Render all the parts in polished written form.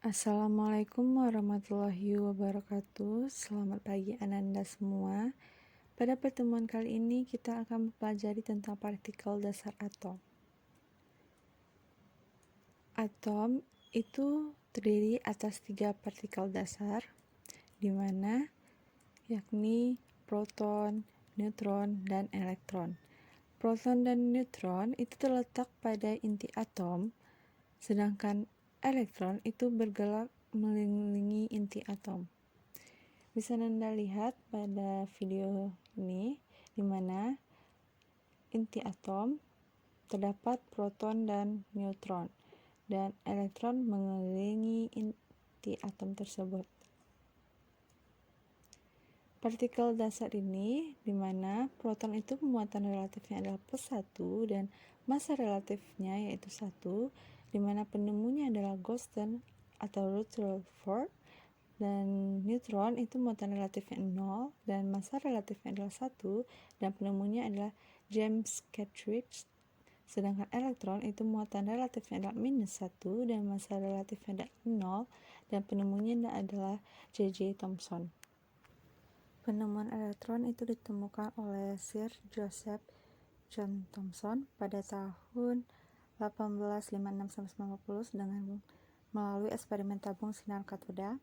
Assalamualaikum warahmatullahi wabarakatuh. Selamat pagi Ananda semua. Pada pertemuan kali ini kita akan mempelajari tentang partikel dasar atom. Atom itu terdiri atas 3 partikel dasar, di mana yakni proton, neutron, dan elektron. Proton dan neutron itu terletak pada inti atom, sedangkan elektron itu bergerak mengelilingi inti atom. Bisa Anda lihat pada video ini, di mana inti atom terdapat proton dan neutron, dan elektron mengelilingi inti atom tersebut. Partikel dasar ini, di mana proton itu muatan relatifnya adalah +1 dan massa relatifnya yaitu 1, di mana penemunya adalah Goldstern atau Rutherford, dan neutron itu muatan relatifnya 0 dan massa relatifnya adalah 1 dan penemunya adalah James Cartridge. Sedangkan elektron itu muatan relatifnya adalah -1 dan massa relatifnya adalah 0 dan penemunya adalah J.J. Thomson. Penemuan elektron itu ditemukan oleh Sir Joseph John Thomson pada tahun 1856-90 dengan melalui eksperimen tabung sinar katoda.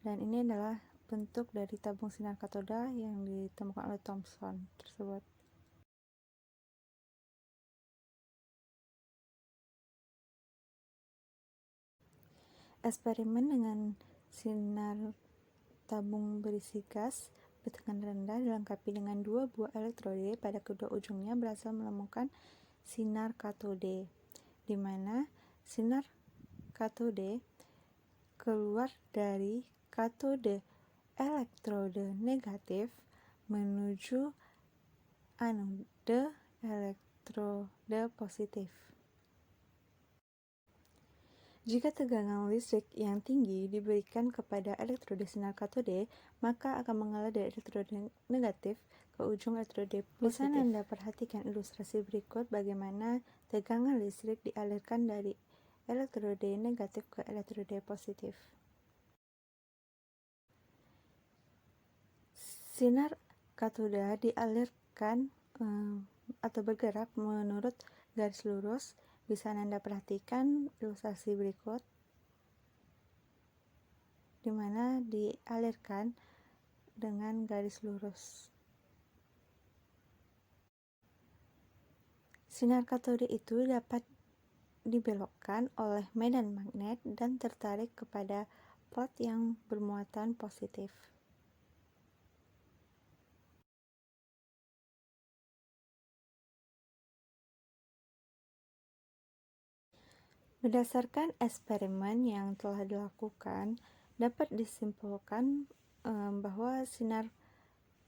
Dan ini adalah bentuk dari tabung sinar katoda yang ditemukan oleh Thomson tersebut. Eksperimen dengan sinar tabung berisi gas bertekanan rendah dilengkapi dengan 2 buah elektrode pada kedua ujungnya berhasil menemukan sinar katode, di mana sinar katode keluar dari katode elektrode negatif menuju anode elektrode positif. Jika tegangan listrik yang tinggi diberikan kepada elektrode sinar katode, maka akan mengalir dari elektrode negatif ke ujung elektrode positif. Bisa Anda perhatikan ilustrasi berikut bagaimana tegangan listrik dialirkan dari elektrode negatif ke elektrode positif. Sinar katoda dialirkan atau bergerak menurut garis lurus. Bisa Anda perhatikan ilustrasi berikut, di mana dialirkan dengan garis lurus. Sinar katode itu dapat dibelokkan oleh medan magnet dan tertarik kepada plat yang bermuatan positif. Berdasarkan eksperimen yang telah dilakukan, dapat disimpulkan bahwa sinar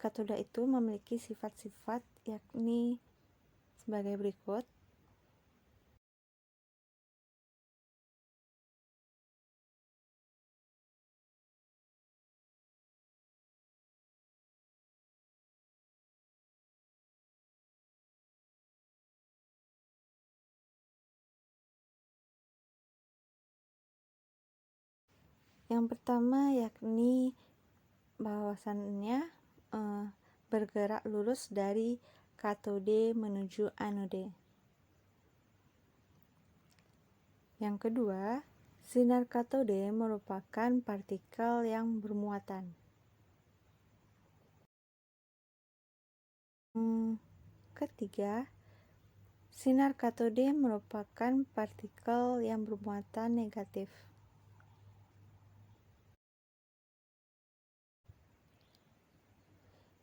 katoda itu memiliki sifat-sifat yakni sebagai berikut. Yang pertama yakni bahwasannya bergerak lurus dari katode menuju anode. Yang kedua, sinar katode merupakan partikel yang bermuatan. Ketiga, sinar katode merupakan partikel yang bermuatan negatif.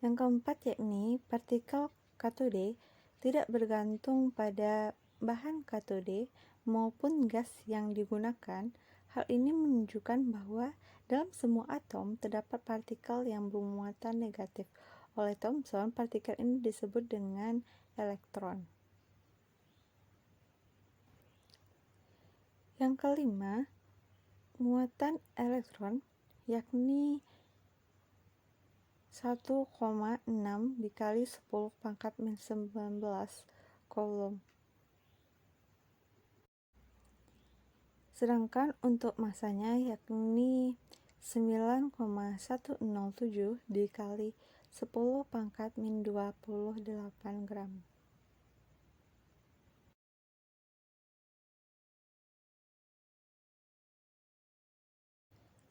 Yang keempat yakni partikel katode tidak bergantung pada bahan katode maupun gas yang digunakan. Hal ini menunjukkan bahwa dalam semua atom terdapat partikel yang bermuatan negatif. Oleh Thomson, partikel ini disebut dengan elektron. Yang kelima, muatan elektron yakni 1,6 dikali 10 pangkat min 19 coulomb. Sedangkan untuk masanya yakni 9,107 dikali 10 pangkat min 28 gram.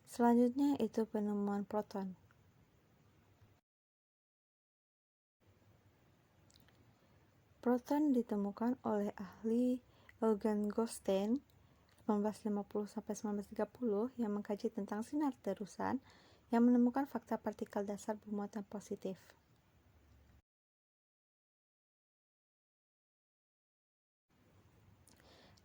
Selanjutnya itu penemuan proton. Proton ditemukan oleh ahli Eugen Gosten 1950-1930 yang mengkaji tentang sinar terusan yang menemukan fakta partikel dasar bermuatan positif.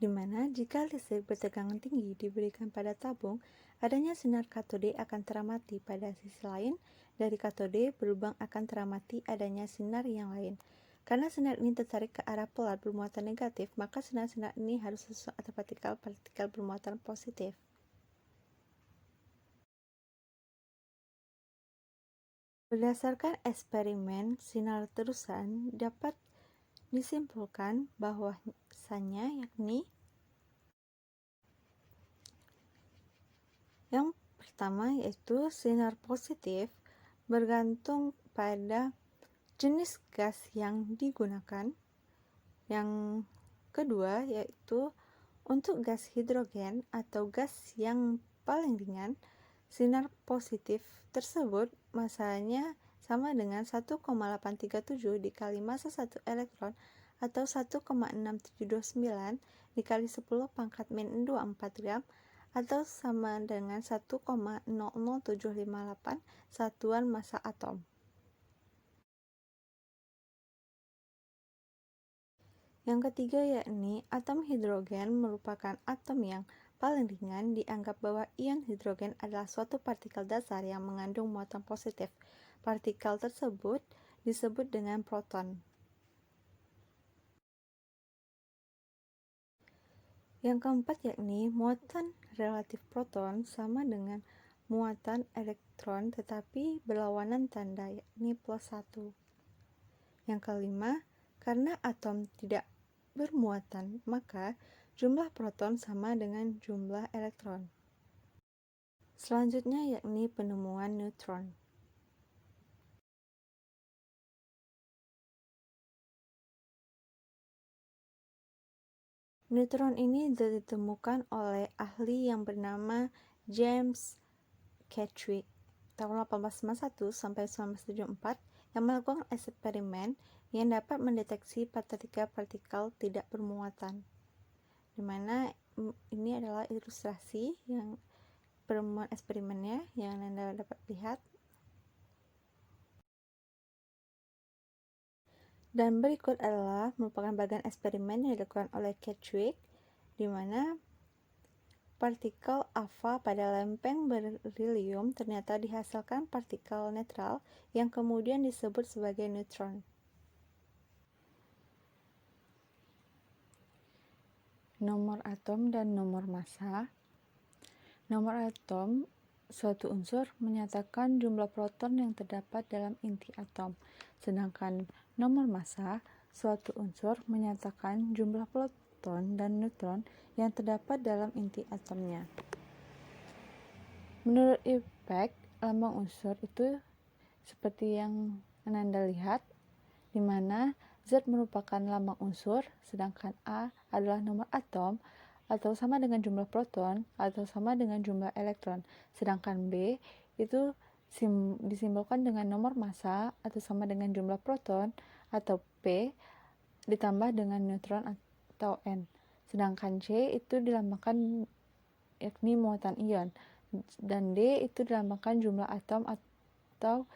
Di mana jika listrik bertegangan tinggi diberikan pada tabung, adanya sinar katode akan teramati. Pada sisi lain, dari katode berlubang akan teramati adanya sinar yang lain. Karena sinar ini tertarik ke arah polar bermuatan negatif, maka sinar-sinar ini harus sesuai atau partikel bermuatan positif. Berdasarkan eksperimen sinar terusan dapat disimpulkan bahwasanya yakni yang pertama yaitu sinar positif bergantung pada jenis gas yang digunakan. Yang kedua yaitu untuk gas hidrogen atau gas yang paling ringan, sinar positif tersebut masanya sama dengan 1,837 dikali massa 1 elektron atau 1,6729 dikali 10 pangkat min 24 gram atau sama dengan 1,00758 satuan massa atom. Yang ketiga yakni atom hidrogen merupakan atom yang paling ringan. Dianggap bahwa ion hidrogen adalah suatu partikel dasar yang mengandung muatan positif. Partikel tersebut disebut dengan proton. Yang keempat yakni muatan relatif proton sama dengan muatan elektron tetapi berlawanan tanda yakni +1. Yang kelima, karena atom tidak bermuatan, maka jumlah proton sama dengan jumlah elektron. Selanjutnya yakni penemuan neutron. Neutron ini ditemukan oleh ahli yang bernama James Chadwick tahun 1891 sampai 1974 yang melakukan eksperimen yang dapat mendeteksi partikel-partikel tidak bermuatan. Di mana ini adalah ilustrasi yang penemuan eksperimennya yang Anda dapat lihat. Dan berikut adalah merupakan bagian eksperimen yang dilakukan oleh Chadwick, di mana partikel alfa pada lempeng berilium ternyata dihasilkan partikel netral yang kemudian disebut sebagai neutron. Nomor atom dan nomor massa. Nomor atom suatu unsur menyatakan jumlah proton yang terdapat dalam inti atom, sedangkan nomor massa suatu unsur menyatakan jumlah proton dan neutron yang terdapat dalam inti atomnya. Menurut Ipeck, lambang unsur itu seperti yang Anda lihat, di mana Z merupakan lambang unsur, sedangkan A adalah nomor atom atau sama dengan jumlah proton atau sama dengan jumlah elektron, sedangkan B itu disimbolkan dengan nomor massa atau sama dengan jumlah proton atau P ditambah dengan neutron atau N, sedangkan C itu dilambangkan yakni muatan ion, dan D itu dilambangkan jumlah atom atau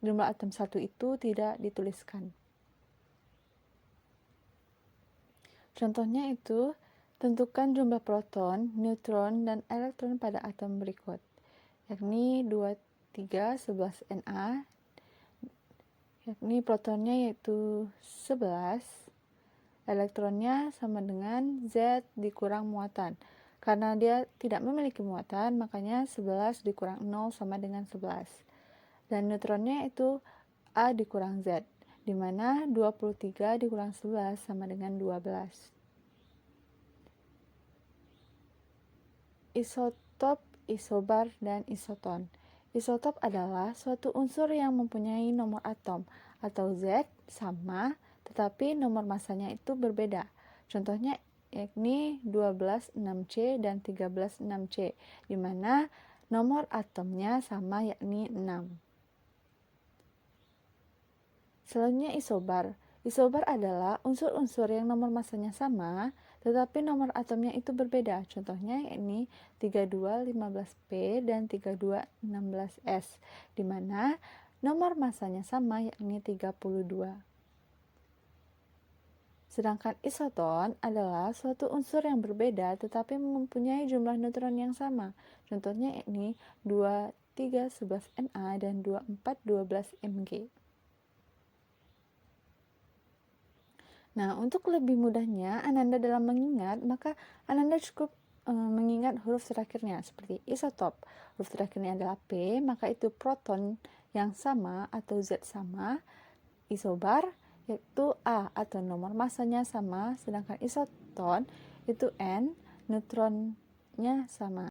jumlah atom satu itu tidak dituliskan. Contohnya itu, tentukan jumlah proton, neutron, dan elektron pada atom berikut, yakni 2, 3, 11 Na, yakni protonnya yaitu 11, elektronnya sama dengan Z dikurang muatan. Karena dia tidak memiliki muatan, makanya 11 dikurang 0 sama dengan 11. Dan neutronnya itu A dikurang Z, di mana 23 dikurang 11 sama dengan 12. Isotop, isobar, dan isoton. Isotop adalah suatu unsur yang mempunyai nomor atom atau Z sama, tetapi nomor masanya itu berbeda. Contohnya yakni 12,6C dan 13,6C, di mana nomor atomnya sama yakni 6. Selanjutnya isobar. Isobar adalah unsur-unsur yang nomor masanya sama, tetapi nomor atomnya itu berbeda. Contohnya yakni 32,15P dan 32,16S, di mana nomor masanya sama yakni 32. Sedangkan isoton adalah suatu unsur yang berbeda tetapi mempunyai jumlah neutron yang sama. Contohnya yakni 23,11Na dan 24,12Mg. Nah, untuk lebih mudahnya Ananda dalam mengingat, maka Ananda cukup mengingat huruf terakhirnya seperti isotop. Huruf terakhirnya adalah P, maka itu proton yang sama atau Z sama. Isobar yaitu A atau nomor masanya sama, sedangkan isoton itu N, neutronnya sama.